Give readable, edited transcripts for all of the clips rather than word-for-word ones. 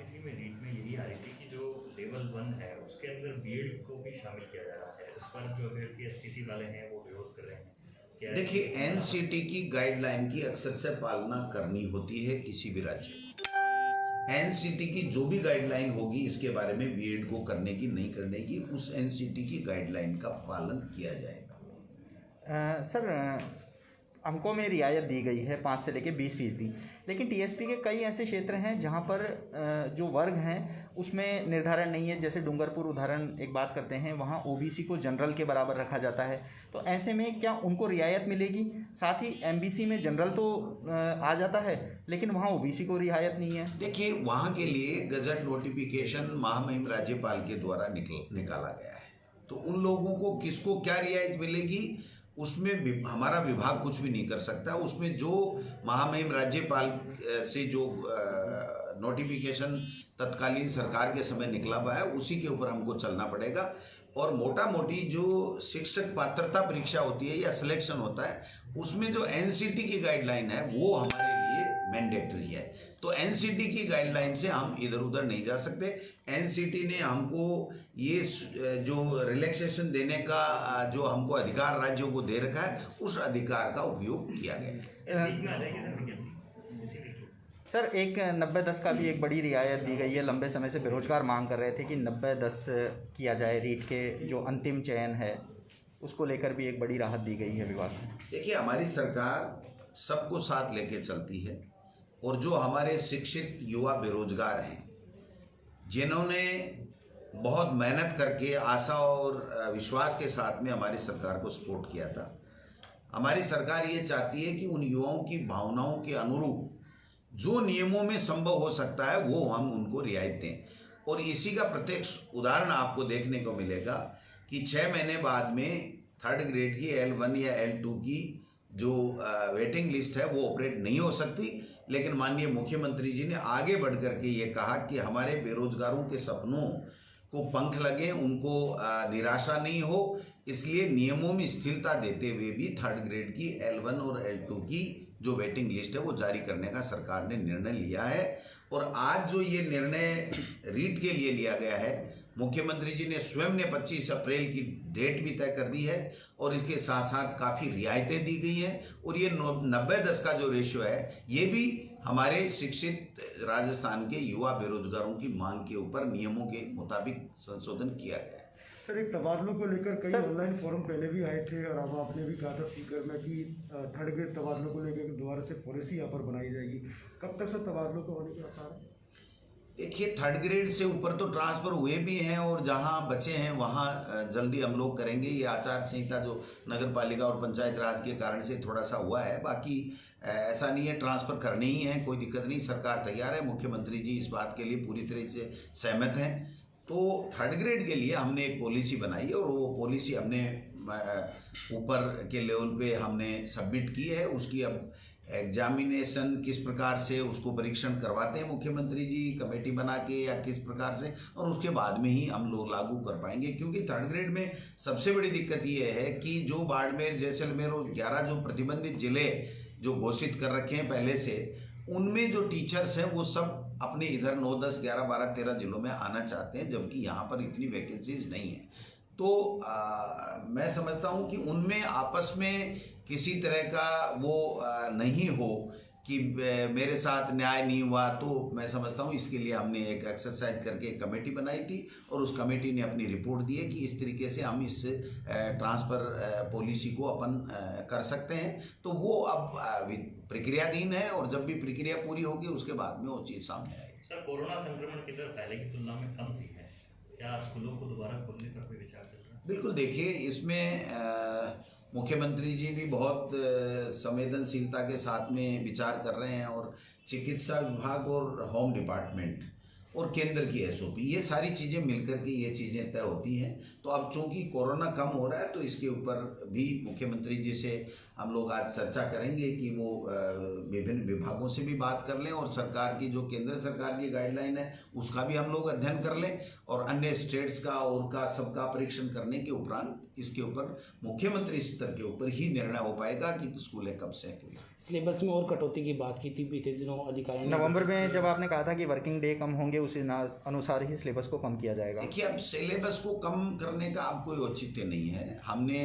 बात इसी में रीट में यही आ रही थी कि जो लेवल 1 है उसके अंदर बीएड को भी शामिल किया जा रहा है। इस पर जो अभ्यर्थी एसटीसी वाले हैं वो विरोध कर रहे हैं। क्या देखिए, एनसीटी की गाइडलाइन की अक्सर से पालना करनी होती है किसी भी राज्य में। एनसीटी की जो भी गाइडलाइन होगी इसके बारे में बीएड को करने की नहीं करने की, उस एनसीटी की गाइडलाइन का पालन किया जाएगा। सर, अंकों में रियायत दी गई है 5 से लेकर 20%, लेकिन टीएसपी के कई ऐसे क्षेत्र हैं जहां पर जो वर्ग हैं उसमें निर्धारण नहीं है। जैसे डूंगरपुर उदाहरण एक बात करते हैं, वहां ओबीसी को जनरल के बराबर रखा जाता है। तो ऐसे में क्या उनको रियायत मिलेगी? साथ ही एमबीसी में जनरल तो आ जाता है लेकिन वहाँ ओबीसी को रियायत नहीं है। देखिए, वहाँ के लिए गजट नोटिफिकेशन महामहिम राज्यपाल के द्वारा निकाला गया है, तो उन लोगों को किसको क्या रियायत मिलेगी उसमें हमारा विभाग कुछ भी नहीं कर सकता। उसमें जो महामहिम राज्यपाल से जो नोटिफिकेशन तत्कालीन सरकार के समय निकला हुआ है उसी के ऊपर हमको चलना पड़ेगा। और मोटा मोटी जो शिक्षक पात्रता परीक्षा होती है या सिलेक्शन होता है उसमें जो एनसीटी की गाइडलाइन है वो हमारे लिए मैंडेटरी है। तो एनसीटी की गाइडलाइन से हम इधर उधर नहीं जा सकते। एनसीटी ने हमको ये जो रिलैक्सेशन देने का जो हमको अधिकार राज्यों को दे रखा है उस अधिकार का उपयोग किया गया है। सर, एक 90-10 का भी एक बड़ी रियायत दी गई है। लंबे समय से बेरोजगार मांग कर रहे थे कि 90-10 किया जाए। रीट के जो अंतिम चयन है उसको लेकर भी एक बड़ी राहत दी गई है विभाग में। देखिए, हमारी सरकार सबको साथ लेके चलती है और जो हमारे शिक्षित युवा बेरोजगार हैं जिन्होंने बहुत मेहनत करके आशा और विश्वास के साथ में हमारी सरकार को सपोर्ट किया था, हमारी सरकार ये चाहती है कि उन युवाओं की भावनाओं के अनुरूप जो नियमों में संभव हो सकता है वो हम उनको रियायत दें। और इसी का प्रत्यक्ष उदाहरण आपको देखने को मिलेगा कि 6 महीने बाद में 3rd ग्रेड की L1 या L2 की जो वेटिंग लिस्ट है वो ऑपरेट नहीं हो सकती। लेकिन माननीय मुख्यमंत्री जी ने आगे बढ़ करके ये कहा कि हमारे बेरोजगारों के सपनों को पंख लगे, उनको निराशा नहीं हो, इसलिए नियमों में स्थिरता देते हुए भी 3rd ग्रेड की L1 और L2 की जो वेटिंग लिस्ट है वो जारी करने का सरकार ने निर्णय लिया है। और आज जो ये निर्णय रीट के लिए लिया गया है, मुख्यमंत्री जी ने स्वयं ने 25 अप्रैल की डेट भी तय कर दी है और इसके साथ साथ काफ़ी रियायतें दी गई हैं। और ये 90-10 का जो रेशियो है ये भी हमारे शिक्षित राजस्थान के युवा बेरोजगारों की मांग के ऊपर नियमों के मुताबिक संशोधन किया गया है। सर, एक तबादलों को लेकर कई ऑनलाइन फॉर्म पहले भी आए थे और अब आपने भी कहा था सीकर में कि 3rd ग्रेड तबादलों को लेकर दोबारा से पॉलिसी यहाँ पर बनाई जाएगी। कब तक सर तबादलों को होने के आसार है? देखिए, 3rd ग्रेड से ऊपर तो ट्रांसफ़र हुए भी हैं और जहां बचे हैं वहां जल्दी हम लोग करेंगे। ये आचार संहिता जो नगर पालिका और पंचायत राज के कारण से थोड़ा सा हुआ है, बाकी ऐसा नहीं है, ट्रांसफ़र करने ही है, कोई दिक्कत नहीं, सरकार तैयार है। मुख्यमंत्री जी इस बात के लिए पूरी तरह से सहमत हैं। तो 3rd ग्रेड के लिए हमने एक पॉलिसी बनाई है और वो पॉलिसी हमने ऊपर के लेवल पे हमने सबमिट की है। उसकी अब एग्जामिनेशन किस प्रकार से उसको परीक्षण करवाते हैं मुख्यमंत्री जी कमेटी बना के या किस प्रकार से, और उसके बाद में ही हम लोग लागू कर पाएंगे। क्योंकि 3rd ग्रेड में सबसे बड़ी दिक्कत ये है कि जो बाड़मेर, जैसलमेर और 11 जो प्रतिबंधित जिले जो घोषित कर रखे हैं पहले से, उनमें जो टीचर्स हैं वो सब अपने इधर 9, 10, 11, 12, 13 जिलों में आना चाहते हैं, जबकि यहाँ पर इतनी वैकेंसीज नहीं है। तो मैं समझता हूँ कि उनमें आपस में किसी तरह का वो नहीं हो कि मेरे साथ न्याय नहीं हुआ। तो मैं समझता हूँ इसके लिए हमने एक एक्सरसाइज करके एक कमेटी बनाई थी और उस कमेटी ने अपनी रिपोर्ट दी है कि इस तरीके से हम इस ट्रांसफ़र पॉलिसी को अपन कर सकते हैं। तो वो अब प्रक्रियाधीन है और जब भी प्रक्रिया पूरी होगी उसके बाद में वो चीज़ सामने आएगी। सर, कोरोना संक्रमण की दर पहले की तुलना में कम हुई है, क्या स्कूलों को दोबारा खोलने पर कोई विचार चल रहा है? बिल्कुल, देखिए, इसमें मुख्यमंत्री जी भी बहुत संवेदनशीलता के साथ में विचार कर रहे हैं और चिकित्सा विभाग और होम डिपार्टमेंट और केंद्र की एसओपी, ये सारी चीज़ें मिलकर के ये चीज़ें तय होती हैं। तो अब चूंकि कोरोना कम हो रहा है तो इसके ऊपर भी मुख्यमंत्री जी से हम लोग आज चर्चा करेंगे कि वो विभिन्न विभागों से भी बात कर लें और सरकार की जो केंद्र सरकार की गाइडलाइन है उसका भी हम लोग अध्ययन कर लें और अन्य स्टेट्स का और का सबका परीक्षण करने के उपरांत इसके ऊपर मुख्यमंत्री स्तर के ऊपर ही निर्णय हो पाएगा कि स्कूलें कब से हुई। सिलेबस में और कटौती की बात की थी बीते दिनों अधिकारियों ने। नवंबर में जब आपने कहा था कि वर्किंग डे कम होंगे उस अनुसार ही सिलेबस को कम किया जाएगा। देखिए, अब सिलेबस को कम करने का अब कोई औचित्य नहीं है। हमने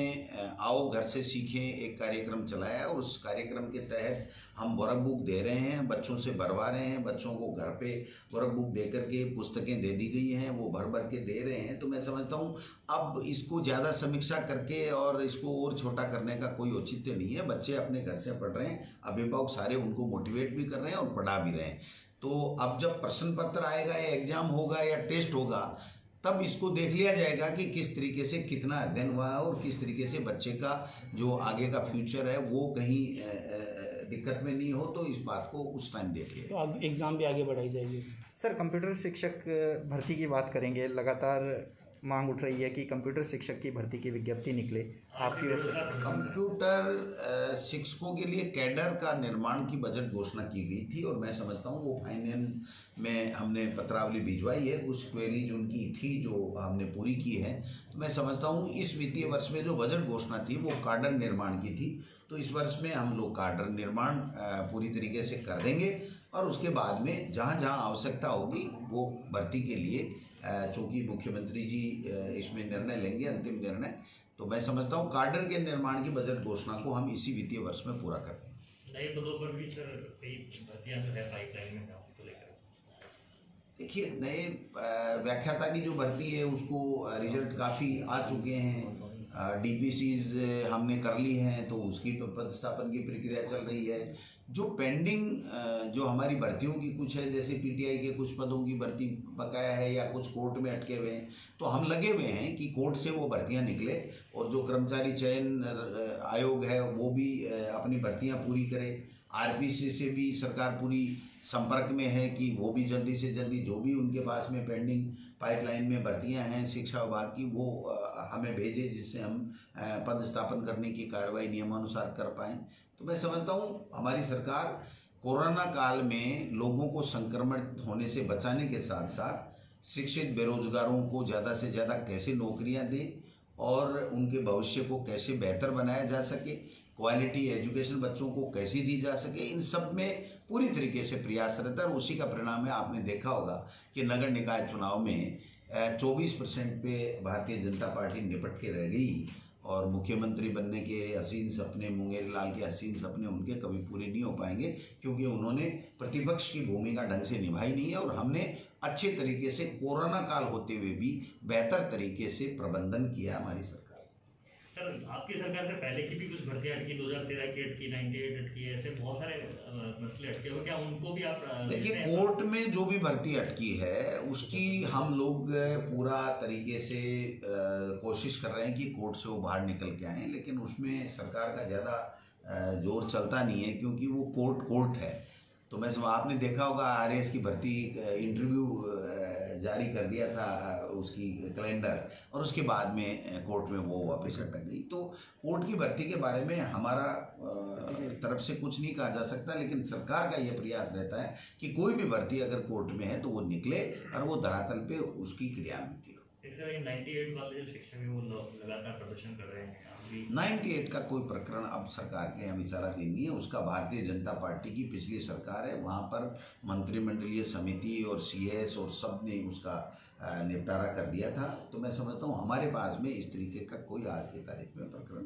आओ घर से सीखें एक कार्यक्रम चलाया है और उस कार्यक्रम के तहत हम वर्क बुक दे रहे हैं, बच्चों से भरवा रहे हैं, बच्चों को घर पे वर्क बुक दे करके पुस्तकें दे दी गई हैं, वो भर भर के दे रहे हैं। तो मैं समझता हूँ अब इसको ज़्यादा समीक्षा करके और इसको और छोटा करने का कोई औचित्य नहीं है। बच्चे अपने घर से पढ़ रहे हैं, अभिभावक सारे उनको मोटिवेट भी कर रहे हैं और पढ़ा भी रहे हैं। तो अब जब प्रश्न पत्र आएगा या एग्जाम होगा या टेस्ट होगा तब इसको देख लिया जाएगा कि किस तरीके से कितना अध्ययन हुआ है और किस तरीके से बच्चे का जो आगे का फ्यूचर है वो कहीं दिक्कत में नहीं हो। तो इस बात को उस टाइम देख लिया। तो अब एग्ज़ाम भी आगे बढ़ाई जाएगी। सर, कंप्यूटर शिक्षक भर्ती की बात करेंगे। लगातार मांग उठ रही है कि कंप्यूटर शिक्षक की भर्ती की विज्ञप्ति निकले आपकी वजह से। कंप्यूटर शिक्षकों के लिए कैडर का निर्माण की बजट घोषणा की गई थी और मैं समझता हूँ वो फाइनेंस में हमने पत्रावली भिजवाई है। उस क्वेरीज उनकी थी जो हमने पूरी की है। तो मैं समझता हूँ इस वित्तीय वर्ष में जो बजट घोषणा थी वो कार्डर निर्माण की थी। तो इस वर्ष में हम लोग कार्डर निर्माण पूरी तरीके से कर देंगे और उसके बाद में जहाँ जहाँ आवश्यकता होगी वो भर्ती के लिए चूँकि मुख्यमंत्री जी इसमें निर्णय लेंगे, अंतिम निर्णय, तो मैं समझता हूँ कार्डर के निर्माण की बजट घोषणा को हम इसी वित्तीय वर्ष में पूरा कर देंगे। नए पदों पर भी सर कई भर्तियां जो है पाइपलाइन में है उसको लेकर। देखिए, नए व्याख्याता की जो भर्ती है उसको रिजल्ट काफ़ी आ चुके हैं। डीपीसीज हमने कर ली हैं तो उसकी पदस्थापन की प्रक्रिया चल रही है। जो पेंडिंग जो हमारी भर्तियों की कुछ है, जैसे पीटीआई के कुछ पदों की भर्ती बकाया है या कुछ कोर्ट में अटके हुए हैं, तो हम लगे हुए हैं कि कोर्ट से वो भर्तियां निकले और जो कर्मचारी चयन आयोग है वो भी अपनी भर्तियां पूरी करे। आरपीसी से भी सरकार पूरी संपर्क में है कि वो भी जल्दी से जल्दी जो भी उनके पास में पेंडिंग पाइपलाइन में भर्तियां हैं शिक्षा विभाग की वो हमें भेजे, जिससे हम पद स्थापन करने की कार्रवाई नियमानुसार कर पाएँ। तो मैं समझता हूँ हमारी सरकार कोरोना काल में लोगों को संक्रमण होने से बचाने के साथ साथ शिक्षित बेरोजगारों को ज़्यादा से ज़्यादा कैसे नौकरियां दें और उनके भविष्य को कैसे बेहतर बनाया जा सके, क्वालिटी एजुकेशन बच्चों को कैसी दी जा सके, इन सब में पूरी तरीके से प्रयासरत है। और उसी का परिणाम है, आपने देखा होगा कि नगर निकाय चुनाव में 24% पे भारतीय जनता पार्टी निपट के रह गई और मुख्यमंत्री बनने के हसीन सपने, मुंगेरी लाल के हसीन सपने उनके कभी पूरे नहीं हो पाएंगे क्योंकि उन्होंने प्रतिपक्ष की भूमिका ढंग से निभाई नहीं है। और हमने अच्छे तरीके से कोरोना काल होते हुए भी बेहतर तरीके से प्रबंधन किया हमारी सरकार। सर, आपकी सरकार से पहले की भी कुछ भर्तियां अटकी, 2013 की अटकी, 98 अटकी, ऐसे बहुत सारे मसले अटके हो, क्या उनको भी आप देखिए, कोर्ट में जो भी भर्ती अटकी है उसकी हम लोग पूरा तरीके से कोशिश कर रहे हैं कि कोर्ट से वो बाहर निकल के आएँ, लेकिन उसमें सरकार का ज़्यादा जोर चलता नहीं है क्योंकि वो कोर्ट है। तो मैं आपने देखा होगा आरएएस की भर्ती इंटरव्यू जारी कर दिया था उसकी कैलेंडर और उसके बाद में कोर्ट में वो वापस अटक गई। तो कोर्ट की भर्ती के बारे में हमारा तरफ से कुछ नहीं कहा जा सकता, लेकिन सरकार का ये प्रयास रहता है कि कोई भी भर्ती अगर कोर्ट में है तो वो निकले और वो धरातल पे उसकी क्रियान्वित हो। सर, 98 वाले जो शिक्षक है वो लगातार प्रदर्शन कर रहे हैं। 98 का कोई प्रकरण अब सरकार के यहाँ विचाराधीन नहीं है। उसका भारतीय जनता पार्टी की पिछली सरकार है, वहाँ पर मंत्रिमंडलीय समिति और सीएस और सब ने उसका निपटारा कर दिया था। तो मैं समझता हूँ हमारे पास में इस तरीके का कोई आज की तारीख में प्रकरण